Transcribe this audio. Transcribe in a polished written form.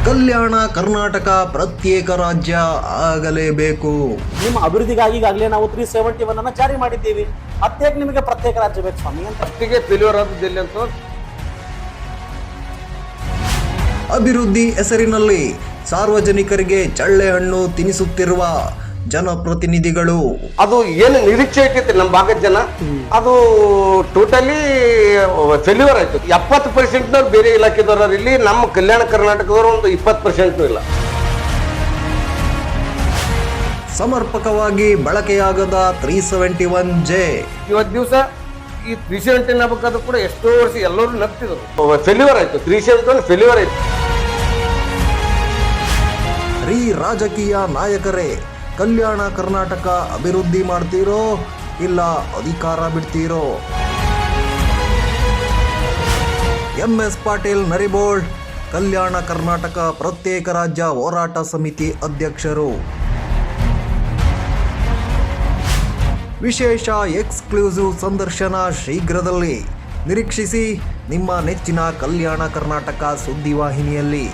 ಕಲ್ಯಾಣ ಕರ್ನಾಟಕ ಪ್ರತ್ಯೇಕ ರಾಜ್ಯ ಆಗಲೇಬೇಕು. ನಿಮ್ಮ ಅಭಿವೃದ್ಧಿಗಾಗಿ ಈಗಾಗಲೇ ನಾವು 371 ಅನ್ನ ಜಾರಿ ಮಾಡಿದ್ದೀವಿ. ಅತ್ಯೇಕ ನಿಮಗೆ ಪ್ರತ್ಯೇಕ ರಾಜ್ಯ ಬೇಕು ಸ್ವಾಮಿ ಅಂತ ಫೇಲ್ಯೂರ್ ಆದದಿಲ್ಲ ಅಂತ ಅಭಿವೃದ್ಧಿ ಹೆಸರಿನಲ್ಲಿ ಸಾರ್ವಜನಿಕರಿಗೆ ಚಳ್ಳೆ ಹಣ್ಣು ತಿನ್ನಿಸುತ್ತಿರುವ ಜನಪ್ರತಿನಿಧಿಗಳು. ಅದು ಏನು ನಿರೀಕ್ಷೆ ಇಟ್ಟಿತ್ತು ನಮ್ಮ ಭಾಗದ ಜನ, ಅದು ಟೋಟಲಿ ಫೇಲ್ಯೂರ್ ಆಯ್ತು. 70% ಬೇರೆ ಇಲಾಖೆದವರು ಇಲ್ಲಿ, ನಮ್ಮ ಕಲ್ಯಾಣ ಕರ್ನಾಟಕದವರು ಒಂದು 20% ಇಲ್ಲ. ಸಮರ್ಪಕವಾಗಿ ಬಳಕೆಯಾಗದ 371J ಇವತ್ತು ದಿವಸ ಈ 370 ಆಗ್ಬೇಕಾದ್ರೂ ಕೂಡ ಎಷ್ಟೋ ವರ್ಷ ಎಲ್ಲರೂ ನಗ್ತಿದ್ರು. ಫೇಲ್ಯೂರ್ ಆಯ್ತು, 371 ಫೇಲ್ಯೂರ್ ಆಯ್ತು. ರಾಜಕೀಯ ನಾಯಕರೇ, ಕಲ್ಯಾಣ ಕರ್ನಾಟಕ ಅಭಿವೃದ್ಧಿ ಮಾಡ್ತೀರೋ ಇಲ್ಲ ಅಧಿಕಾರ ಬಿಡ್ತೀರೋ? MS ಪಾಟೀಲ್ ನರಿಬೋಳ್, ಕಲ್ಯಾಣ ಕರ್ನಾಟಕ ಪ್ರತ್ಯೇಕ ರಾಜ್ಯ ಹೋರಾಟ ಸಮಿತಿ ಅಧ್ಯಕ್ಷರು. ವಿಶೇಷ ಎಕ್ಸ್ಕ್ಲೂಸಿವ್ ಸಂದರ್ಶನ ಶೀಘ್ರದಲ್ಲಿ ನಿರೀಕ್ಷಿಸಿ ನಿಮ್ಮ ನೆಚ್ಚಿನ ಕಲ್ಯಾಣ ಕರ್ನಾಟಕ ಸುದ್ದಿವಾಹಿನಿಯಲ್ಲಿ.